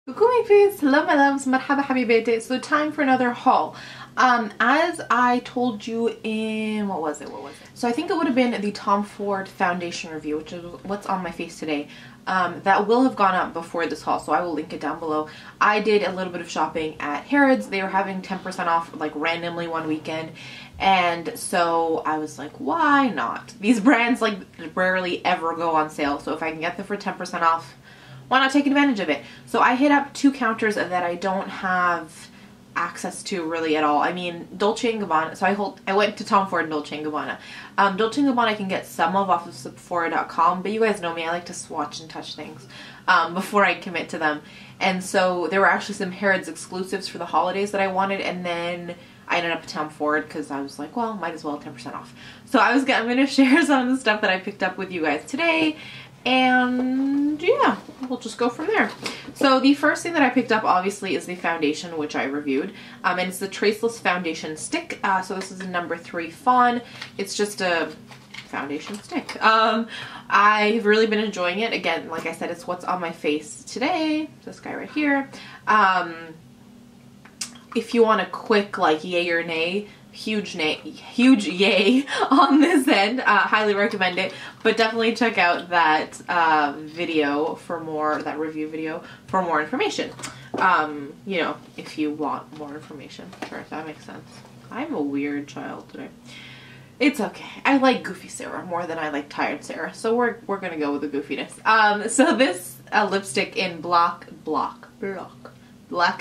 Coucou my peeps, hello my loves, marhaba habibete. So time for another haul. As I told you in, what was it? So I think it would have been the Tom Ford foundation review, which is what's on my face today. That will have gone up before this haul, so I will link it down below. I did a little bit of shopping at Harrod's. They were having 10% off like randomly one weekend, and so I was like, why not? These brands like rarely ever go on sale, so if I can get them for 10% off, why not take advantage of it? So I hit up two counters that I don't have access to really at all. I mean, Dolce and Gabbana. So I went to Tom Ford and Dolce and Gabbana. Dolce and Gabbana I can get some of off of Sephora.com, but you guys know me, I like to swatch and touch things before I commit to them. And so there were actually some Harrod's exclusives for the holidays that I wanted, and then I ended up at Tom Ford because I was like, well, might as well 10% off. So I'm going to share some of the stuff that I picked up with you guys today. And yeah, we'll just go from there. So the first thing that I picked up obviously is the foundation, which I reviewed, and it's the Traceless foundation stick. So this is a number 3 Fawn. It's just a foundation stick. I've really been enjoying it. Again, like I said, it's what's on my face today. This guy right here. If you want a quick like yay or nay, huge yay on this end, highly recommend it, but definitely check out that video for more, that review video for more information. You know, if you want more information. Sure, if that makes sense. I'm a weird child today. It's okay. I like goofy Sarah more than I like tired Sarah, so we're gonna go with the goofiness. So this lipstick in Black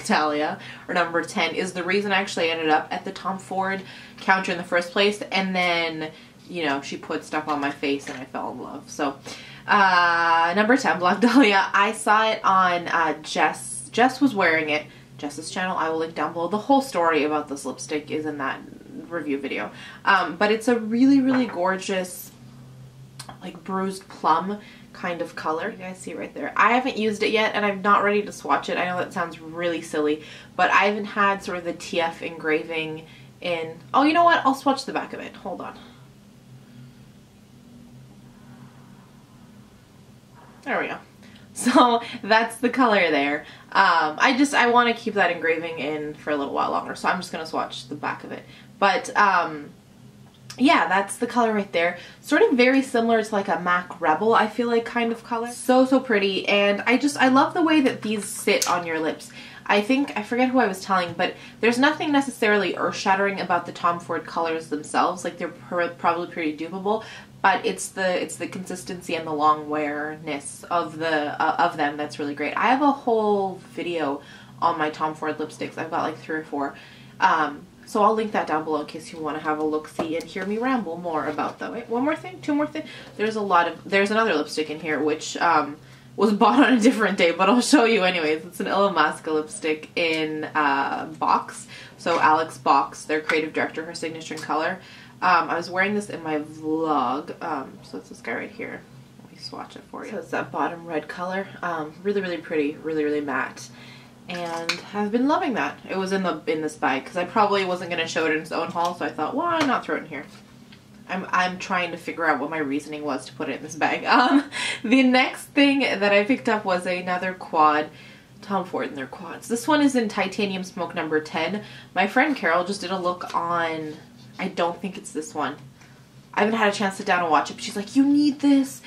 Dahlia, or number 10, is the reason I actually ended up at the Tom Ford counter in the first place, and then, you know, she put stuff on my face and I fell in love. So, number 10, Black Dahlia, I saw it on Jess. Jess was wearing it. Jess's channel, I will link down below. The whole story about this lipstick is in that review video. But it's a really, really gorgeous, like, bruised plum kind of color. You guys see right there. I haven't used it yet and I'm not ready to swatch it. I know that sounds really silly, but I haven't had sort of the TF engraving in. Oh, you know what? I'll swatch the back of it. Hold on. There we go. So that's the color there. I want to keep that engraving in for a little while longer, so I'm just going to swatch the back of it. But yeah, that's the color right there. Sort of very similar to like a MAC Rebel, I feel like, kind of color. So pretty, and I love the way that these sit on your lips. I forget who I was telling, but there's nothing necessarily earth-shattering about the Tom Ford colors themselves. Like, they're probably pretty dupable, but it's the consistency and the long wearness of them that's really great. I have a whole video on my Tom Ford lipsticks. I've got like 3 or 4. So I'll link that down below in case you want to have a look-see and hear me ramble more about them. Wait, one more thing? 2 more things? There's another lipstick in here which was bought on a different day, but I'll show you anyways. It's an Illamasqua lipstick in Box. So Alex Box, their creative director, her signature color. I was wearing this in my vlog. So it's this guy right here. Let me swatch it for you. So it's that bottom red color. Really, really pretty. Really, really matte. And I've been loving that. It was in this bag because I probably wasn't going to show it in its own haul, so I thought, why not throw it in here? I'm trying to figure out what my reasoning was to put it in this bag. The next thing that I picked up was another quad. Tom Ford and their quads. This one is in Titanium Smoke number 10. My friend Carol just did a look on, I don't think it's this one. I haven't had a chance to sit down and watch it, but she's like, you need this.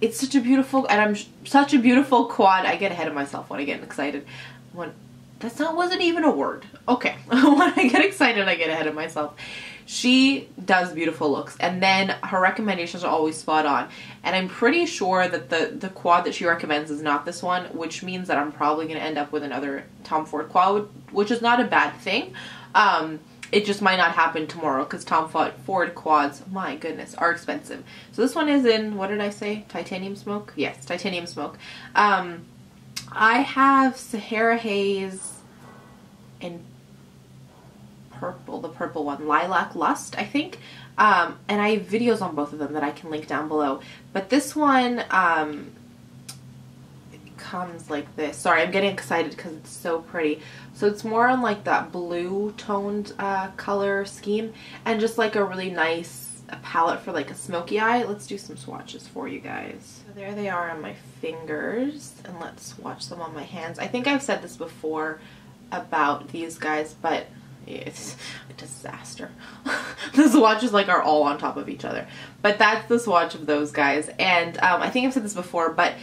It's such a beautiful, and I'm such a beautiful quad. I get ahead of myself when I get excited. Wasn't even a word. Okay. When I get excited, I get ahead of myself. She does beautiful looks, and then her recommendations are always spot on. And I'm pretty sure that the quad that she recommends is not this one, which means that I'm probably going to end up with another Tom Ford quad, which is not a bad thing. It just might not happen tomorrow because Tom Ford quads, my goodness, are expensive. So this one is in, what did I say? Titanium Smoke? Yes, Titanium Smoke. I have Sahara Haze in purple, the purple one, Lilac Lust, I think. And I have videos on both of them that I can link down below. But this one, comes like this. Sorry, I'm getting excited because it's so pretty. So it's more on like that blue toned color scheme, and just like a really nice a palette for like a smoky eye. Let's do some swatches for you guys. So there they are on my fingers, and let's swatch them on my hands. I think I've said this before about these guys, but it's a disaster. The swatches like are all on top of each other. But that's the swatch of those guys. And I think I've said this before, but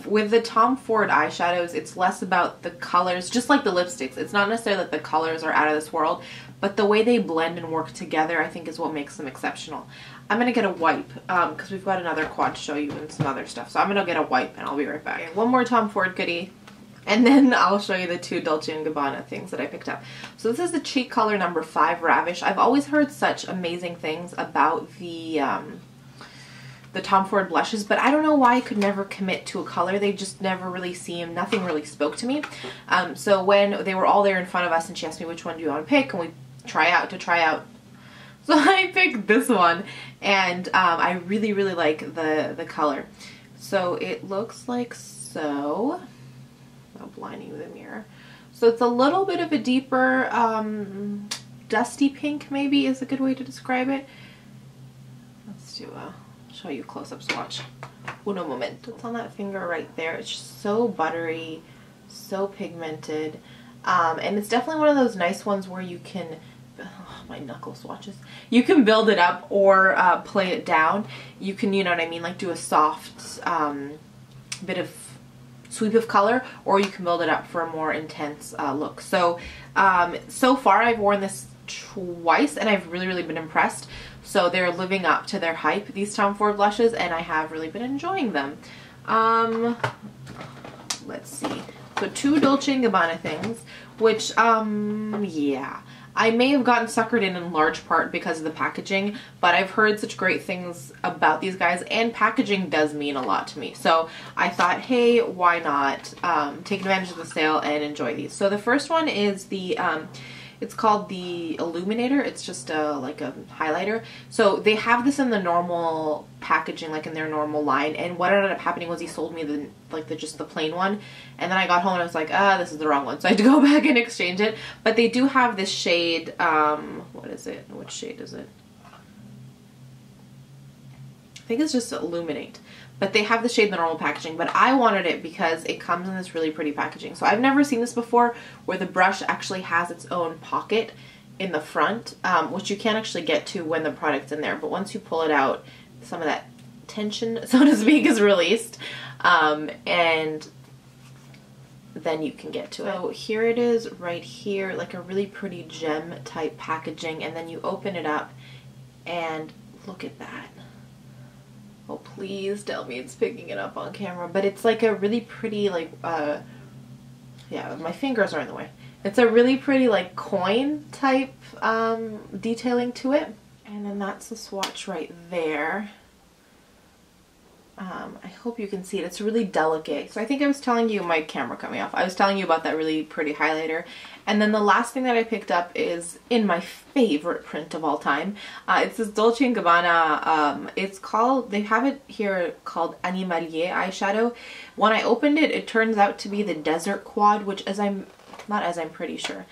with the Tom Ford eyeshadows, it's less about the colors, just like the lipsticks. It's not necessarily that the colors are out of this world, but the way they blend and work together, I think, is what makes them exceptional. I'm going to get a wipe because we've got another quad to show you and some other stuff. So I'm going to get a wipe and I'll be right back. Okay, one more Tom Ford goodie. And then I'll show you the 2 Dolce and Gabbana things that I picked up. So this is the cheek color number 5 Ravish. I've always heard such amazing things about the Tom Ford blushes, but I don't know why I could never commit to a color. They just never really seemed, nothing really spoke to me. So when they were all there in front of us and she asked me which one do you want to pick, and we try out. So I picked this one, and I really, really like the color. So it looks like so. I'll blind you with a mirror. So it's a little bit of a deeper dusty pink, maybe is a good way to describe it. Let's do a show you a close-up swatch. Uno momento. It's on that finger right there. It's just so buttery, so pigmented, and it's definitely one of those nice ones where you can, oh, my knuckle swatches, you can build it up or play it down. You can, you know what I mean, like do a soft bit of sweep of color, or you can build it up for a more intense look. So so far I've worn this twice and I've really, really been impressed. So they're living up to their hype, these Tom Ford blushes, and I have really been enjoying them. Let's see. So 2 Dolce and Gabbana things, which yeah, I may have gotten suckered in large part because of the packaging, but I've heard such great things about these guys, and packaging does mean a lot to me. So I thought, hey, why not take advantage of the sale and enjoy these. So the first one is the, it's called the Illuminator. It's just like a highlighter. So they have this in the normal packaging, like in their normal line, and what ended up happening was he sold me just the plain one, and then I got home and I was like, this is the wrong one, so I had to go back and exchange it. But they do have this shade, what is it? Which shade is it? I think it's just Illuminate. But they have the shade in the normal packaging, but I wanted it because it comes in this really pretty packaging. So I've never seen this before, where the brush actually has its own pocket in the front, which you can't actually get to when the product's in there. But once you pull it out, some of that tension, so to speak, is released, and then you can get to it. So here it is right here, like a really pretty gem type packaging, and then you open it up and look at that. Oh, please tell me it's picking it up on camera. But it's like a really pretty, like, yeah, my fingers are in the way. It's a really pretty, like, coin type detailing to it. And then that's the swatch right there. I hope you can see it. It's really delicate. So I think I was telling you, my camera cut me off. I was telling you about that really pretty highlighter. And then the last thing that I picked up is in my favorite print of all time. It's this Dolce and Gabbana. It's called, they have it here called Animalier eyeshadow. When I opened it, it turns out to be the Desert Quad, which I'm pretty sure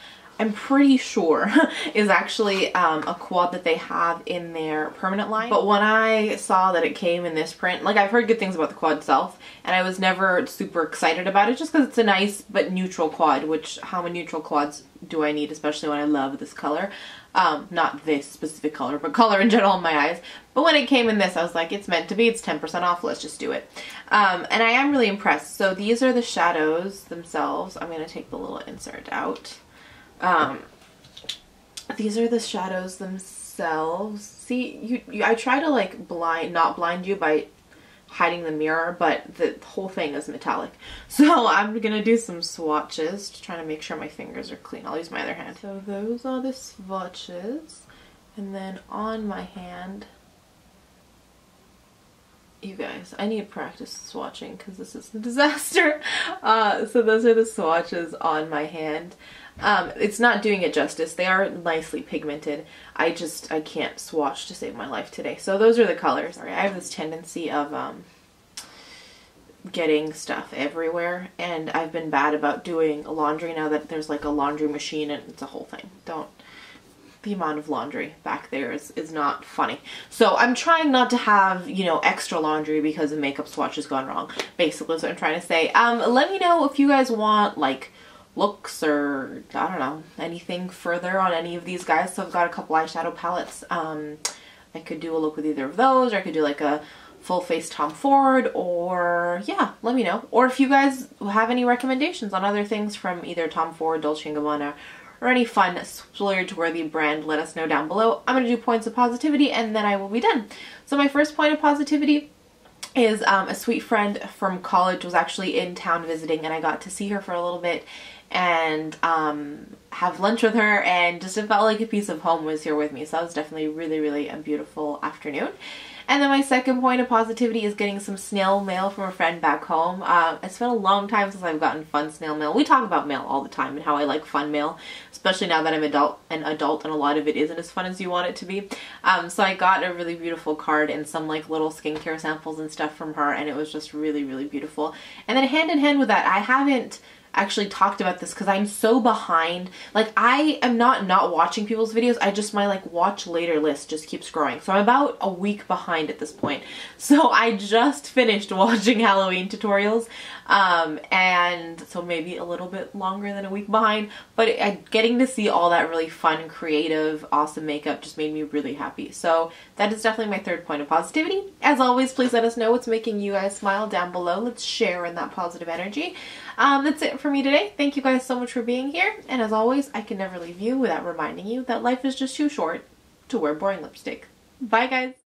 is actually a quad that they have in their permanent line. But when I saw that it came in this print, like, I've heard good things about the quad itself, and I was never super excited about it just because it's a nice but neutral quad, which how many neutral quads do I need, especially when I love this color. Not this specific color, but color in general in my eyes. But when it came in this, I was like, it's meant to be, it's 10% off, let's just do it. And I am really impressed. So these are the shadows themselves. I'm going to take the little insert out. These are the shadows themselves. See, I try to like not blind you by hiding the mirror, but the whole thing is metallic. So I'm gonna do some swatches to try to make sure my fingers are clean. I'll use my other hand. So those are the swatches, and then on my hand, you guys, I need practice swatching because this is a disaster. So those are the swatches on my hand. It's not doing it justice. They are nicely pigmented. I can't swatch to save my life today. So those are the colors. I have this tendency of getting stuff everywhere, and I've been bad about doing laundry now that there's like a laundry machine and it's a whole thing. the amount of laundry back there is not funny. So I'm trying not to have, you know, extra laundry because the makeup swatch has gone wrong. Basically, that's what I'm trying to say. Let me know if you guys want, like, looks or, I don't know, anything further on any of these guys. So I've got a couple eyeshadow palettes. I could do a look with either of those, or I could do like a full face Tom Ford, or yeah, let me know. Or if you guys have any recommendations on other things from either Tom Ford, Dolce and Gabbana, or any fun splurge-worthy brand, let us know down below. I'm going to do points of positivity and then I will be done. So my first point of positivity is a sweet friend from college was actually in town visiting, and I got to see her for a little bit and have lunch with her, and just it felt like a piece of home was here with me. So that was definitely really, really a beautiful afternoon. And then my second point of positivity is getting some snail mail from a friend back home. It's been a long time since I've gotten fun snail mail. We talk about mail all the time and how I like fun mail, especially now that I'm an adult and a lot of it isn't as fun as you want it to be. So I got a really beautiful card and some like little skincare samples and stuff from her, and it was just really, really beautiful. And then hand in hand with that, I haven't actually talked about this because I'm so behind. Like, I am not watching people's videos, I just, my like watch later list just keeps growing. So I'm about a week behind at this point. So I just finished watching Halloween tutorials, and so maybe a little bit longer than a week behind, but getting to see all that really fun, creative, awesome makeup just made me really happy. So that is definitely my third point of positivity. As always, please let us know what's making you guys smile down below. Let's share in that positive energy. That's it for me today. Thank you guys so much for being here, and as always, I can never leave you without reminding you that life is just too short to wear boring lipstick. Bye guys!